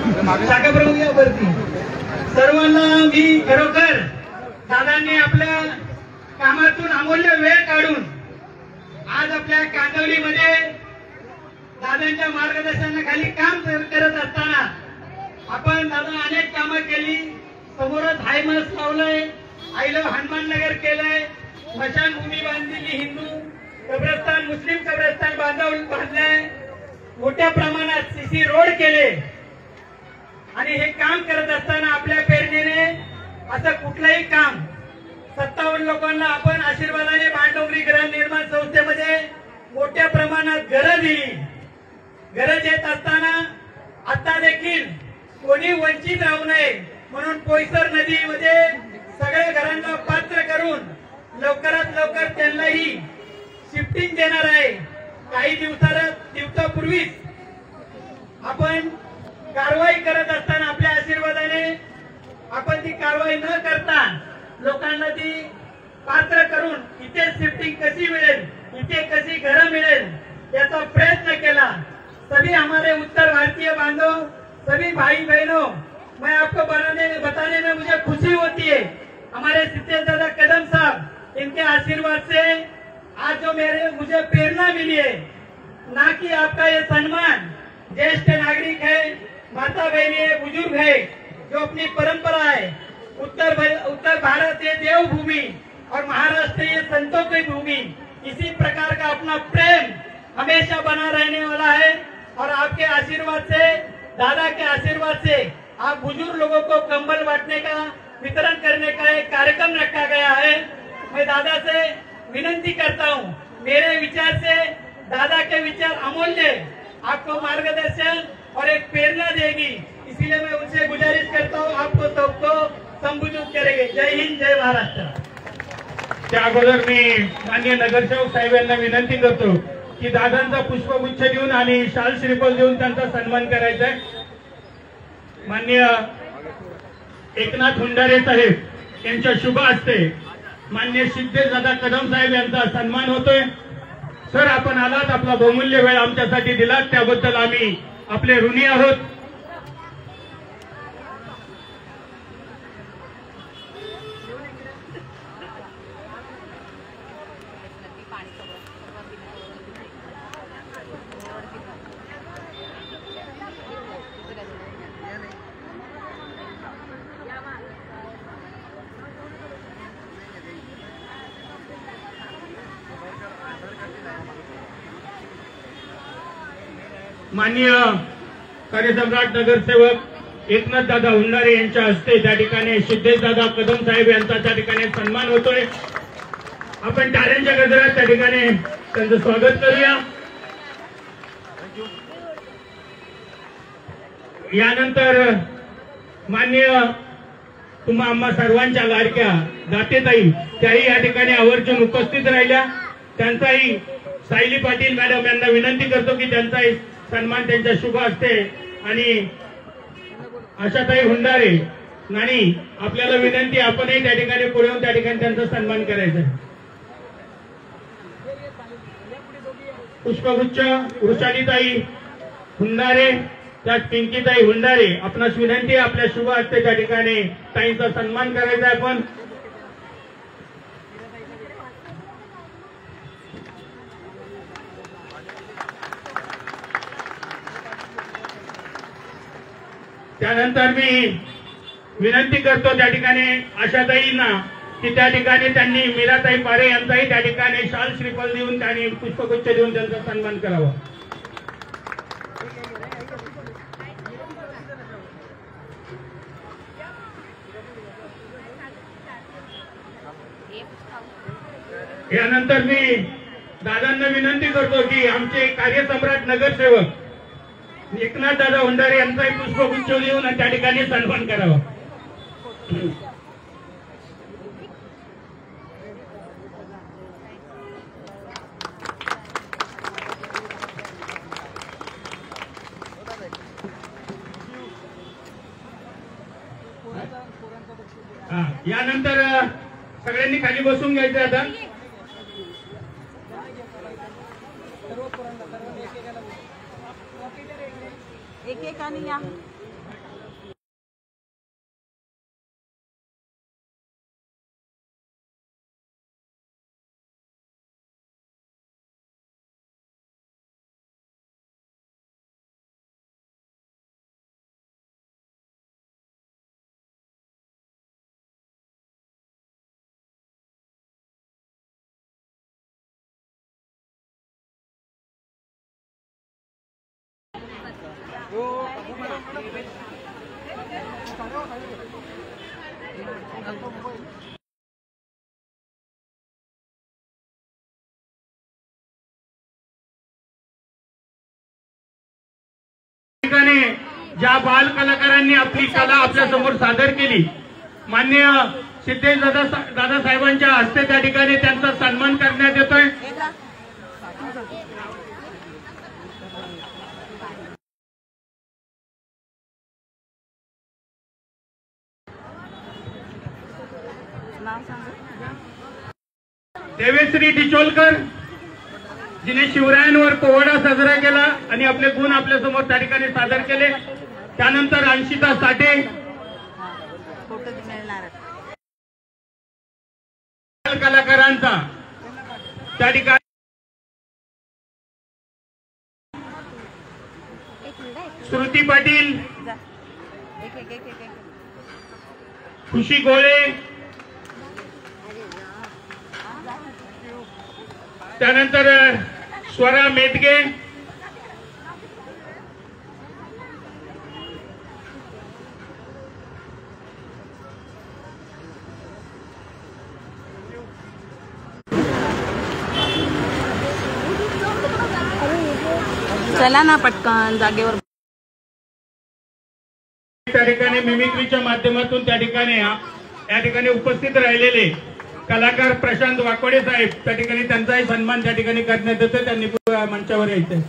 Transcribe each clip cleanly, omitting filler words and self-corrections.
शाखा प्रमुख या वरती सर्वांना मी खरोखर दादांनी आपल्या कामातून अमूल्य वेळ काढून आज आपल्या कांदिवलीमध्ये दादांच्या मार्गदर्शनाखाली काम करत असताना आपण दादा अनेक कामं केली. समोरच हायमास लावलंय, आईला हनुमान नगर केलंय, स्मशानभूमी बांधलेली, हिंदू कब्रस्तान मुस्लिम कब्रस्तान बांधलंय, मोठ्या प्रमाणात सीसी रोड केले. आणि हे काम करत असताना आपल्या प्रेरणेने असं कुठलंही काम 57 लोकांना आपण आशीर्वादाने भांडवली गृहनिर्माण संस्थेमध्ये मोठ्या प्रमाणात घरं दिली. गरज येत असताना आता देखील कोणी वंचित राहू नये म्हणून पोयसर नदीमध्ये सगळ्या घरांना पात्र करून लवकरात लवकर त्यांनाही शिफ्टिंग देणार आहे. काही दिवसापूर्वीच आपण कारवाई करत असताना आपल्या आशीर्वादाने आपण ती कारवाई न करता लोकांना ती पात्र करून इथे शिफ्टिंग कशी मिळेल, इथे कशी घरं मिळेल याचा प्रयत्न केला. सभी हमारे उत्तर भारतीय बांधव, सभी भाई बहनों, मैं आपको बताने में मुझे खुशी होती है. हमारे सिद्धेश दादा कदम साहब, इनके आशीर्वाद से आज जो मुझे प्रेरणा मिली है, ना कि आपका ये सम्मान ज्येष्ठ नागरिक है, माता बहनी है, बुजुर्ग है, जो अपनी परंपरा है. उत्तर भारत ये देवभूमि और महाराष्ट्र ये संतों की भूमि. इसी प्रकार का अपना प्रेम हमेशा बना रहने वाला है. और आपके आशीर्वाद से, दादा के आशीर्वाद से आप बुजुर्ग लोगों को कंबल बांटने का, वितरण करने का एक कार्यक्रम रखा गया है. मैं दादा से विनती करता हूं, मेरे विचार से दादा के विचार अमूल्य, आपको मार्गदर्शन और एक प्रेरणा देगी. इसीलिए मैं उनसे गुजारिश करता हूं, आपको सबको संबोधित करेंगे. जय हिंद, जय महाराष्ट्र. त्या अगोदर मी माननीय नगरसेवक साहेब यांना विनंती करतो की दादांचा पुष्पगुच्छ देऊन आणि शाल श्रीफल देऊन त्यांचा सन्मान करायचा आहे. माननीय एकनाथ हुंडारे साहेब यांच्या शुभ हस्ते माननीय सिद्धेश दादा कदम साहेब यांचा सन्मान होतोय. सर, आपण आलात, आपला बहुमूल्य वेळ आमच्यासाठी दिलात, त्याबद्दल आम्ही आपले ऋणी आहोत. माननीय कार्यसम्राट नगरसेवक एकनाथ दादा हुंडारे यांच्या हस्ते त्या ठिकाणी सिद्धेश दादा कदम साहेब यांचा त्या ठिकाणी सन्मान होतोय. आपण टाळ्यांच्या गजरात त्या ठिकाणी त्यांचं स्वागत करूया. यानंतर माननीय तुम्हा आम्हा सर्वांच्या लाडक्या दातेताई त्याही या ठिकाणी आवर्जून उपस्थित राहिल्या. त्यांचाही सायली पाटील मॅडम यांना विनंती करतो की त्यांचाही सन्मान त्यांच्या शुभ हस्ते आणि आशाताई हुंडारे आणि आपल्याला विनंती, आपणही त्या ठिकाणी पुढे येऊन त्या ठिकाणी त्यांचा सन्मान करायचा आहे. पुष्पगुच्छ वृषालीताई हुंडारे, त्यात पिंकीताई हुंडारे, आपणास विनंती आपल्या शुभ हस्ते त्या ठिकाणी ताईंचा सन्मान करायचा आहे. आपण त्यानंतर मी विनंती करतो त्या ठिकाणी आशाताईंना की त्या ठिकाणी त्यांनी मीराताई पारे यांचाही त्या ठिकाणी शाल श्रीफल देऊन त्यांनी पुष्पगुच्छ देऊन त्यांचा सन्मान करावा. यानंतर मी दादांना विनंती करतो की आमचे कार्यसम्राट नगरसेवक एकनाथ दादा हुंडारे यांचाही पुष्पगुच्छ देऊन त्या ठिकाणी सन्मान करावा. यानंतर सगळ्यांनी खाली बसून घ्यायचं. आता एक एक आणि या ज्या बाल कलाकारांनी आपली कला आपल्या समोर सादर केली, माननीय सिद्धेश दादा साहेबांच्या हस्ते त्या ठिकाणी त्यांचा सन्मान करण्यात येतोय. देवेश्री डिचोलकर जिने शिवरायांवर पोवाडा साजरा केला आणि आपले गुण आपल्या समोर त्या ठिकाणी सादर केले. त्यानंतर अंशिता साठे कलाकारांचा त्या ठिकाणी श्रुती पाटील, खुशी गोळे, त्यानंतर स्वरा मेदगे, चला ना पटकन जागेवर. त्या ठिकाणी मिमिक्रीच्या माध्यमातून त्या ठिकाणी उपस्थित राहिलेले कलाकार प्रशांत वाकोडे साहेब, त्या ठिकाणी त्यांचाही सन्मान त्या ठिकाणी करण्यात येतो. त्यांनी मंचावर यायचंय.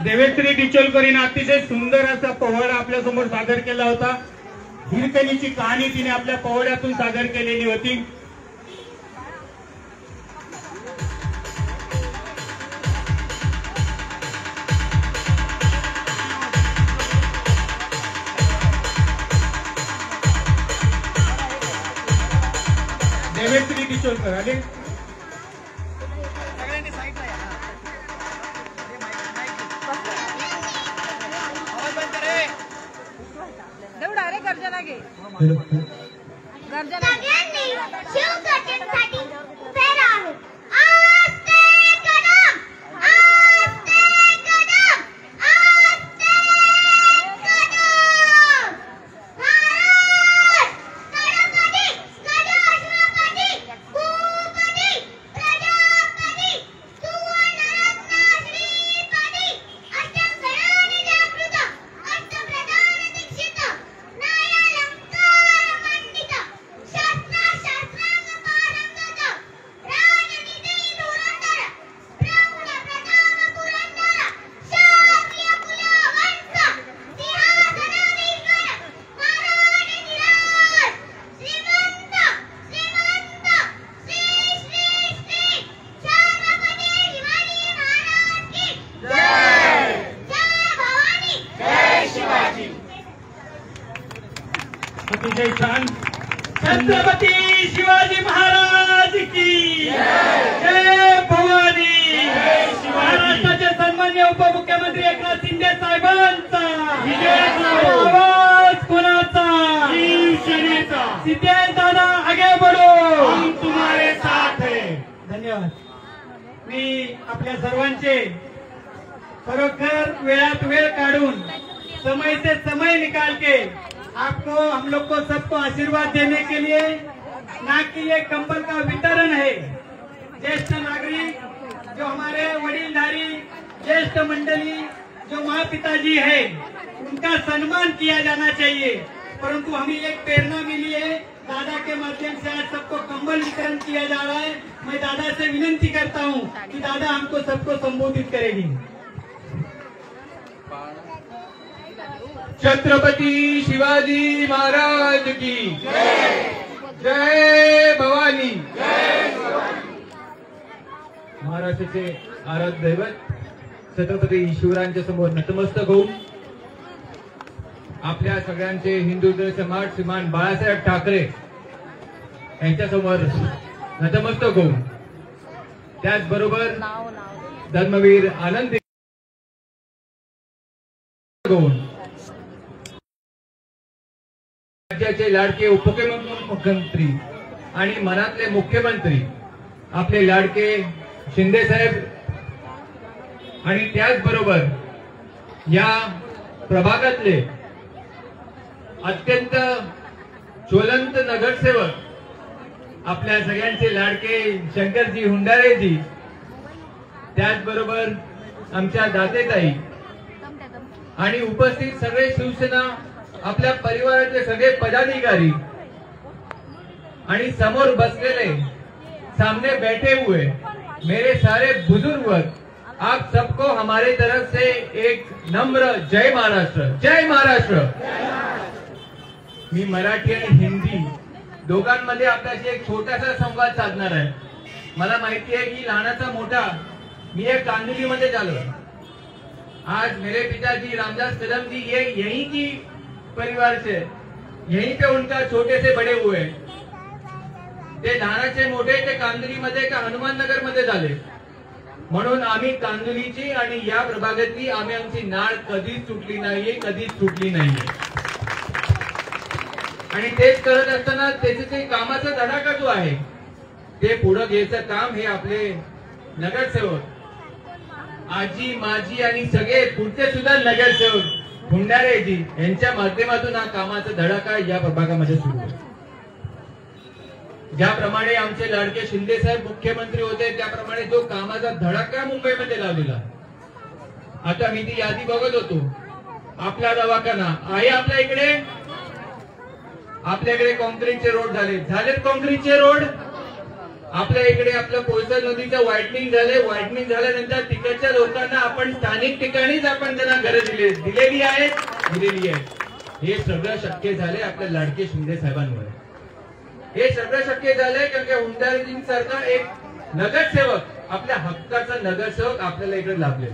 देवेश्री डिचोलकर हिने अतिशय सुंदर असा पोवाडा आपल्या समोर सादर केला होता. हिरकणीची कहाणी तिने आपल्या पोवाड्यातून सादर केलेली होती. देवेश्री डिचोलकर आले. गर्जना घे. गर्जना शिवगर्जनेसाठी तयार आहे. आस्ते कदम, आस्ते कदम, आस्ते कदम. महाराज कडपदी, कदश्वपदी, भूपदी, प्रजापदी, सुवर्णरत्न श्रीपदी, अष्टगणानि जागृत, अष्टप्रधान दीक्षित, अतिशय छान. छत्रपती शिवाजी महाराज की जय भवानी. महाराष्ट्राचे सन्माननीय उपमुख्यमंत्री एकनाथ शिंदे साहेबांचा आवाज कोणाचा? शिवसेनेचा. सिद्धेश दादा आगे बढो, हम तुम्हारे साथ हैं. धन्यवाद. मी आपल्या सर्वांचे खरोखर वेळात वेळ काढून समय से समय निकाल के आपको हम लोग को सबको आशीर्वाद देने के लिए ना कि ये कंबल का वितरण है. ज्येष्ठ नागरिक, जो हमारे वडीलधारी ज्येष्ठ मंडली, जो माँ पिताजी है, उनका सम्मान किया जाना चाहिए. परंतु हमें एक प्रेरणा मिली है, दादा के माध्यम से आज सबको कंबल वितरण किया जा रहा है. मैं दादा से विनती करता हूँ कि दादा हमको सबको संबोधित करेगी. छत्रपती शिवाजी महाराज की जय भवानी. महाराष्ट्राचे आराध्य दैवत छत्रपती शिवरायांच्या समोर नतमस्तक होऊन आपल्या सगळ्यांचे हिंदू सम्राट श्रीमान बाळासाहेब ठाकरे यांच्या समोर नतमस्तक होऊन त्याचबरोबर धर्मवीर आनंदी होऊन राज्याचे लाडके उपमुख्यमंत्री आणि मनातले मुख्यमंत्री आपले लाडके शिंदे साहेब आणि त्याचबरोबर या प्रभागातले अत्यंत ज्वलंत नगरसेवक आपल्या सगळ्यांचे लाडके शंकरजी हुंडारेजी, त्याचबरोबर आमच्या दातेताई आणि उपस्थित सगळे शिवसेना आपल्या परिवाराचे सगळे पदाधिकारी आणि समोर बसलेले सामने बैठे हुए मेरे सारे बुजुर्ग, आप सबको हमारे तरफ से एक नम्र जय महाराष्ट्र, जय महाराष्ट्र। मी मराठी आणि हिंदी दोघांमध्ये आपल्याशी एक छोटासा संवाद साधणार आहे। मला माहिती है कि लहानाचा मोठा मी एक कांदिवलीमध्ये झालो। आज मेरे पिताजी रामदास कदम जी ये यहीं की परिवार से, यहीं पे उनका छोटे से बड़े हुए। ते लहानाचे मोठे ते कांदिवलीमध्ये का हनुमाननगर मध्ये झाले, म्हणून आम्ही कांदिवलीची आणि या प्रभागातली आम्ही आमची नाळ कधीच सुटली नाहीये, कधीच सुटली नाहीये। आणि तेच करत असताना त्याचे ते कामाचा धडाका जो आहे ते पुढे घ्यायचं काम हे आपले नगरसेवक आजी माजी आणि सगळे पुढचे सुद्धा नगरसेवक हुंडारेजी यांच्या माध्यमातून हा कामाचा धडाका या प्रभागामध्ये सुरू आहे। ज्याप्रमाणे आमचे लाडके शिंदे साहेब मुख्यमंत्री होते त्याप्रमाणे जो कामाचा धडाका मुंबईमध्ये लावलेला, आता मी ती यादी बघत होतो। आपला दवाखाना आहे आपल्या इकडे, आपल्याकडे कॉन्क्रीटचे रोड झालेत कॉन्क्रीटचे रोड आपल्या इकडे। आपलं कोळसा नदीचं व्हाइटनिंग झाल्यानंतर तिकडच्या लोकांना आपण स्थानिक ठिकाणीच आपण त्यांना घरं दिलेली आहेत। हे सगळं शक्य झाले आपल्या लाडके शिंदे साहेबांमुळे। हे सगळं शक्य झालंय कारण की हुंडारेजींसारखा एक नगरसेवक, आपल्या हक्काचा नगरसेवक आपल्याला इकडे लाभले।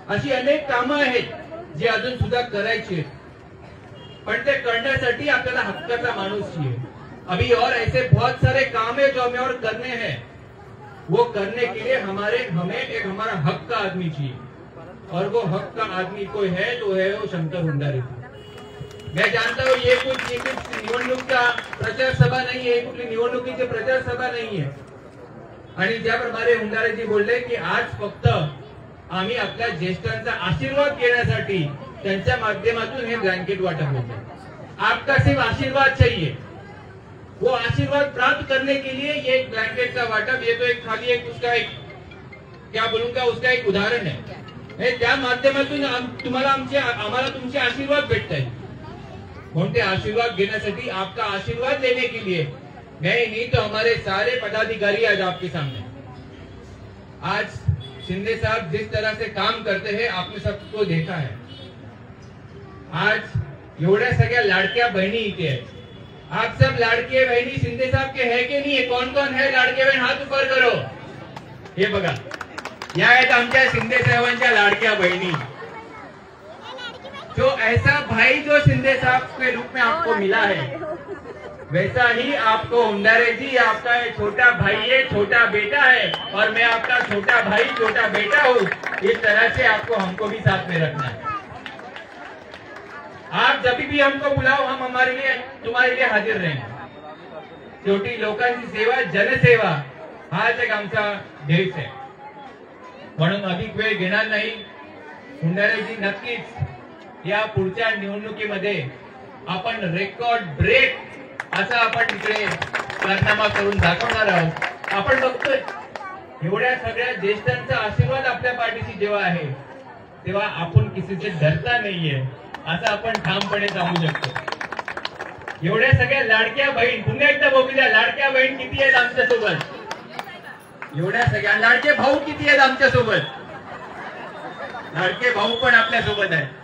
अशी अनेक कामं आहेत जी अजून सुद्धा करायची आहेत, पण ते करण्यासाठी आपल्याला हक्काचा माणूस चाहिए। अभी और ऐसे बहुत सारे काम है जो हमें और करने हैं, वो करने के लिए हमें एक हमारा हक का आदमी चाहिए, और वो हक का आदमी कोई है तो है वो शंकर हुंडारेजी। मैं जानता हूँ ये कुछ निवडणूक का प्रचार सभा नहीं है, कुठली निवडणुकीची प्रचार सभा नाही आहे। आणि ज्याप्रमाणे हुंडारेजी बोलले की आज फक्त आम्ही आपल्या ज्येष्ठांचा आशीर्वाद घेण्यासाठी त्यांच्या माध्यमातून हे ब्लँकेट वाटप होते। आपका सिर्फ आशीर्वाद चाहिए, वो आशीर्वाद प्राप्त करने के लिए ये एक ब्लैंकेट का वाटप, ये तो एक खाली एक उसका एक क्या बोलूंगा उसका एक उदाहरण है। त्या माध्यमातून आम्हाला तुमचे आशीर्वाद भेटत आहेत, म्हणून ते आशीर्वाद घेण्यासाठी आपका आशीर्वाद लेने के लिए मैं नहीं तो हमारे सारे पदाधिकारी आज आपके सामने। आज शिंदे साहब जिस तरह से काम करते हैं आपने सबको देखा है। आज एवढ्या सगळ्या लाडक्या बहिणी इथे आहेत। आप सब लाडके बहिणी शिंदे साहब के है कि नहीं है? कौन कौन है लाडके बहन? हाथ ऊपर करो। हे बघा, या आहेत आमच्या शिंदे साहेबांच्या लाडक्या बहिणी। जो ऐसा भाई जो शिंदे साहब के रूप में आपको मिला है, वैसा ही आपको हुंडारेजी आपका एक छोटा भाई है, छोटा बेटा है, और मैं आपका छोटा भाई छोटा बेटा हूँ। इस तरह से आपको हमको भी साथ में रखना है। आप जब भी हमको बुलाओ हम तुम्हारे लिए हाजिर रहेंगे। शेवटी लोकांची सेवा, जनसेवा हाच एक आमचा ध्येय आहे, म्हणून अधिक वेळ घेणार नाही। हुंडारेजी नक्कीच या पुढच्या निवडणुकीमध्ये आपण रेकॉर्ड ब्रेक असा आपण इकडे कारनामा करून दाखवणार आहोत। आपण बघतोय एवढ्या सगळ्या ज्येष्ठांचा आशीर्वाद आपल्या पाठीशी जेव्हा आहे तेव्हा आपण किसीचे डरता नाहीये असं आपण ठामपणे सांगू शकतो। एवढ्या सगळ्या लाडक्या बहीण, पुन्हा एकदा बघूया लाडक्या बहीण किती आहेत आमच्या सोबत, एवढ्या सगळ्या लाडके भाऊ किती आहेत आमच्या सोबत, लाडके भाऊ पण आपल्या सोबत आहे।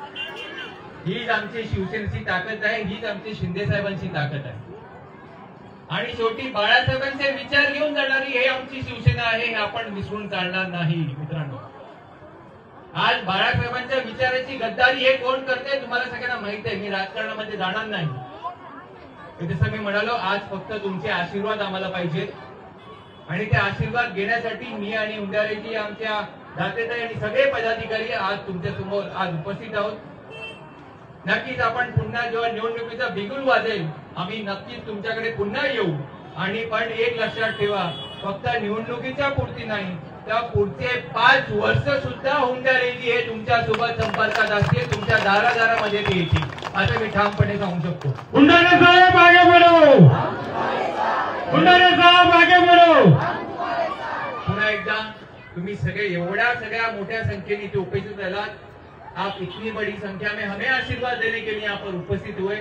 हीच आमची शिवसेनेची ताकद आहे, हीच आमची शिंदे साहेबांची ताकद आहे। आणि शेवटी बाळासाहेबांचे विचार घेऊन जाणारी हे आमची शिवसेना आहे। आहे हे आपण विसरून चालणार नाही मित्रांनो. आज बाळासाहेबांच्या विचाराची गद्दारी हे कोण करते तुम्हाला सगळ्यांना माहित आहे. मी राजकारणामध्ये जाणार नाही. जसं मी म्हणालो, आज फक्त तुमचे आशीर्वाद आम्हाला पाहिजेत आणि ते आशीर्वाद घेण्यासाठी मी आणि उंडारेजी आमच्या दातेताई आणि सगळे पदाधिकारी आज तुमच्या समोर आज उपस्थित आहोत. नक्कीच आपण पुन्हा जेव्हा निवडणुकीचा बिगुल वाजेल आम्ही नक्कीच तुमच्याकडे पुन्हा येऊ. आणि पण एक लक्षात ठेवा, फक्त निवडणुकीच्या पुरती नाही तर पुढचे 5 वर्ष सुद्धा उंडारेजी हे तुमच्या सोबत संपर्कात असतील, तुमच्या दारादारामध्ये ते येतील असं मी ठामपणे सांगू शकतो. उंडारे साहेब आगे बढ़ो, उंडारे साहेब आगे बढ़ो. पुन्हा एकदा तुम्ही सगळे एवढ्या सगळ्या मोठ्या संख्येने इथे उपस्थित झालात. आप इतनी बड़ी संख्या में हमें आशीर्वाद देने के लिए यहाँ पर उपस्थित हुए.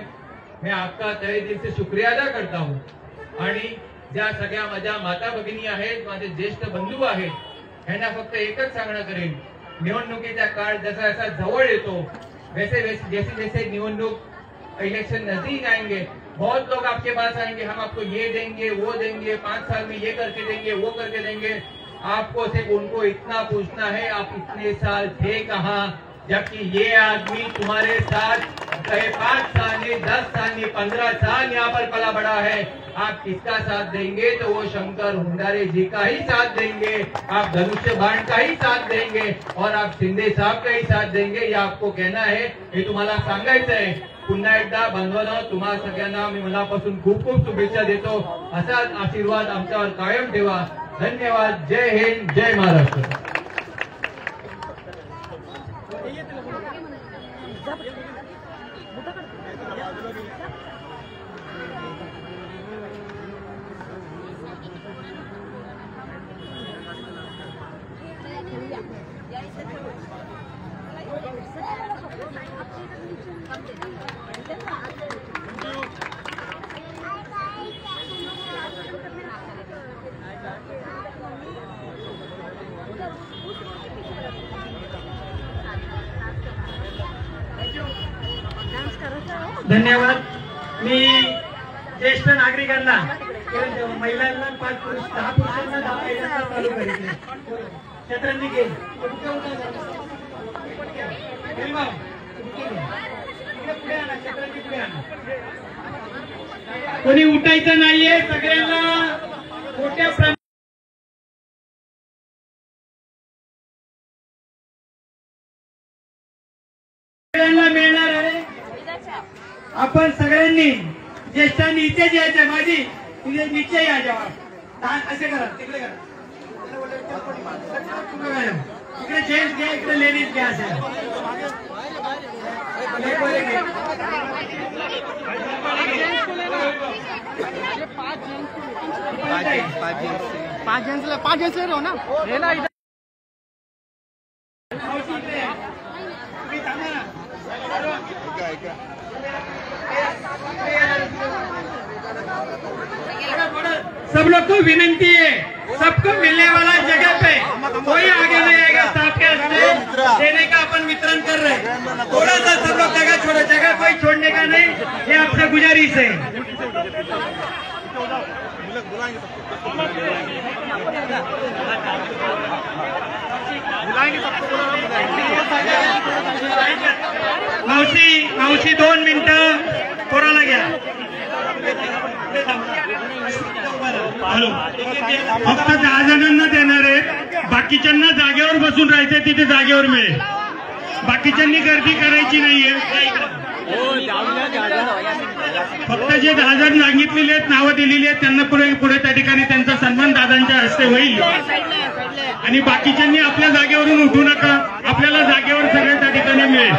मैं आपका तहे दिल से शुक्रिया अदा करता हूँ. आणि ज्या सगळ्या माझ्या माता भगिनी आहेत, माझे ज्येष्ठ बंधू आहेत, यांना फक्त एकच सांगणं करेन, निवडणुकीचा काळ जसा जसा जवळ येतो वैसे जैसे जैसे निवडणूक इलेक्शन नजदीक आएंगे बहुत लोग आपके पास आएंगे, हम आपको ये देंगे वो देंगे, 5 साल में ये करके देंगे वो करके देंगे. आपको सिर्फ उनको इतना पूछना है आप इतने साल थे कहाँ, जबकि ये आदमी तुम्हारे साथ 5 साल 10 साल 15 साल यहाँ पर पला बड़ा है. आप किसका साथ देंगे तो वो शंकर हुंडारे जी का ही साथ देंगे, आप धनुष्य बाण का ही साथ देंगे और आप शिंदे साहब का ही साथ देंगे. ये आपको कहना है, हे तुम्हाला सांगायचं आहे. पुन्हा एकदा बांधवांनो तुम्हा सगळ्यांना मी मनापासून खूप खूप शुभेच्छा देतो. असाच आशीर्वाद आमच्यावर कायम ठेवा. धन्यवाद. जय हिंद, जय महाराष्ट्र. धन्यवाद. मी ज्येष्ठ नागरिकांना महिलांना 5 पुरुष 10 पुरुषांना 10 महिलांना चालू करायचे. शतरंजी गेम कोणी उठायचं नाहीये. सगळ्यांना मोठ्या मिळणार आहे. आपण सगळ्यांनी ज्येष्ठांनी इथेच यायचं. माझी तुझे नीचे या जेव्हा असे करा, तिकडे करा, इकडे जेंट्स घ्या, इकडे लेडीज घ्या. असे 5 जेंट्स ले रहो ना. सब लोग को विनंती है, सबको मिलने वाला जगह पे कोई आगे नहीं आएगा. साथ देने का अपन वितरण कर रहे हैं. थोड़ा सा सब लोग जगह छोड़ो, जगह कोई छोड़ने का नहीं, ये आपसे गुजारिश है. मावशी 2 मिनिटं पोराला घ्या. फक्त 10 जणांना देणार आहेत, बाकीच्यांना जागेवर बसून राहायचंय. तिथे जागेवर मिळेल. बाकीच्यांनी गर्दी करायची नाहीये. फक्त जे 10 जण सांगितलेले आहेत, नावं दिलेली आहेत, त्यांना पुढे त्या ठिकाणी त्यांचा सन्मान दादांच्या हस्ते होईल. आणि बाकीच्यांनी आपल्या जागेवरून उठू नका. आपल्याला जागेवर सगळ्या त्या ठिकाणी मिळेल.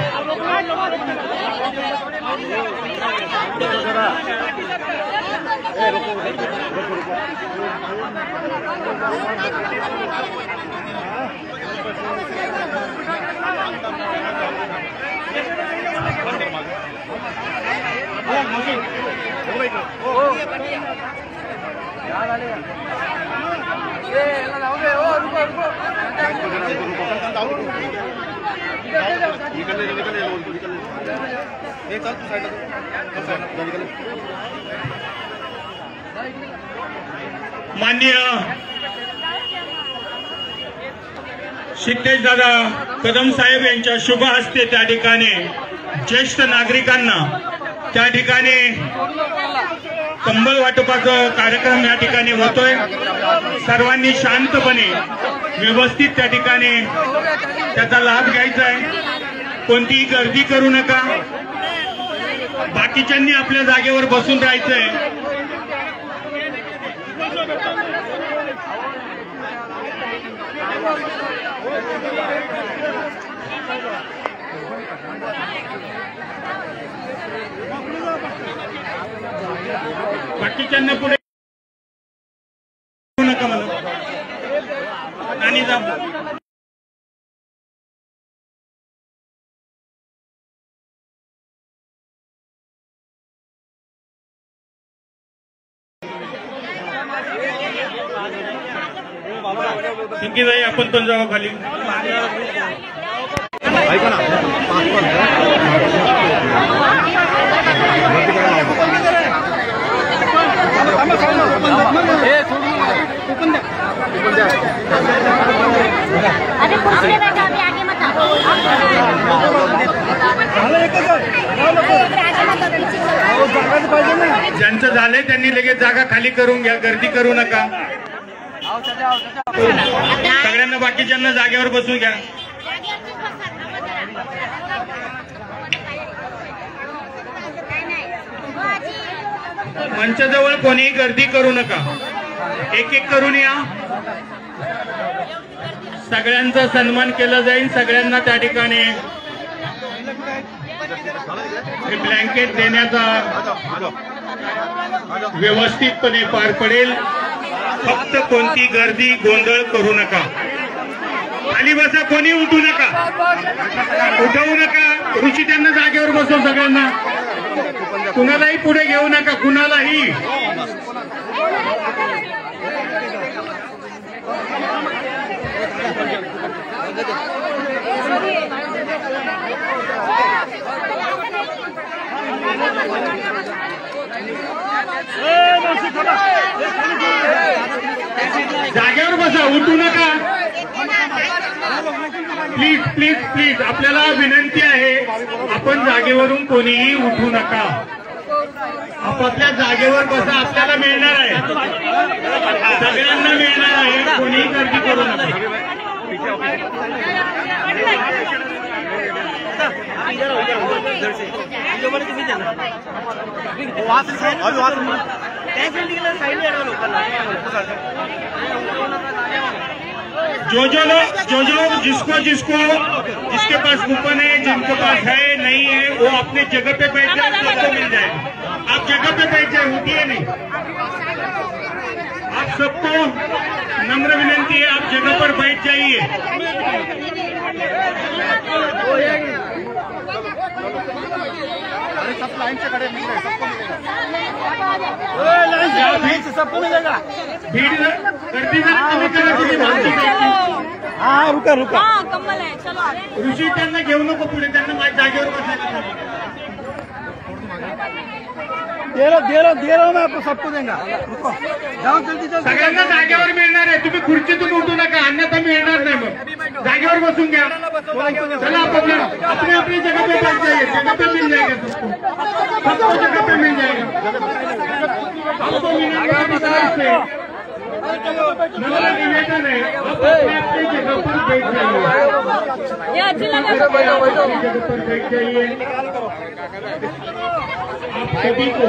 माननीय सिद्धेश दादा कदम साहेब यांच्या शुभ हस्ते त्या ठिकाणी ज्येष्ठ नागरिकांना त्या ठिकाणी कंबळ वाटपाचा कार्यक्रम या ठिकाणी होतोय। सर्वांनी शांतपणे व्यवस्थित त्या ठिकाणी त्याचा लाभ घ्यायचा आहे, कोणतीही गर्दी करू नका, बाकीच्यांनी आपल्या जागेवर बसून राहायचंय। बाकीच्यांना पुढे नका मला आणि जा। पिंकीताई आपण पण जावा खाली। ऐका ना अरे कुर्सी में बैठा अभी आगे मत आओ। ज्यांचं झालंय त्यांनी लगेच जागा खाली करून घ्या, गर्दी करू नका। सगळ्यांना बाकीच्यांना जागेवर बसून घ्या। मंचाजवळ कोणीही गर्दी करू नका, एक एक करून या। सगळ्यांचा सन्मान केला जाईल, सगळ्यांना त्या ठिकाणी ब्लँकेट देण्याचा व्यवस्थितपणे पार पडेल। फक्त कोणती गर्दी गोंधळ करू नका। खाली बसा, कोणी उठू नका, उठवू नका। ऋषी त्यांना जागेवर बसव सगळ्यांना, कुणालाही पुढे घेऊ नका, कुणालाही। जागेवर बसा, उठू नका। प्लीज प्लीज प्लीज आपल्याला विनंती आहे, आपण जागेवरून कोणीही उठू नका, आपापल्या जागेवर बसा। आपल्याला मिळणार आहे, सगळ्यांना मिळणार आहे, कोणीही गर्दी करू नका। जो लोग जिसके पास कूपन है, जिनके पास है नहीं है, वो अपने जगह पे बैठ जाए, सबको मिल जाएगा। आप जगह पे बैठ जाए, उठिए नहीं। आप सबको नम्र विनंती है, आप जगह पर बैठ जाइए। अरे सब लाइन से खड़े मिल रहे, सबको सबको मिलेगा। भीड़ गर्दी कमी करा। हाँ रुका रुका। हाँ कमल है, चलो ऋषी त्यांना घेऊ नको पुढे, त्यांना माझ्या जागेवर बसायला। दे रहा हूँ मैं आपको, सबको देगा। रुको जाओ जल्दी जल्दी। सगळ्यांना जागेवर मिळणार आहे, तुम्ही खुर्चीतून उठू नका, अन्यथा मिळणार नाही। मग जागेवर बसून घ्या, चला अपने अपनी जगह पे बैठ जाइए, जगह पे मिल जाएगा सबको जगह पे मिल जाएगा। आपको मिनट का अधिकार से मेरा निवेदन है, आप अपनी जगह पर बैठ जाइए, ये अच्छी लगा जगह पर बैठ जाइए। आप सभी को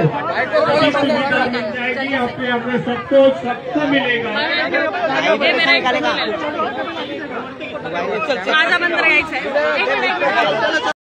सुविधा मिल जाएगी, अपने सबको मिलेगा। ये मेरा एक माझा बंद रहेगा एक साइड।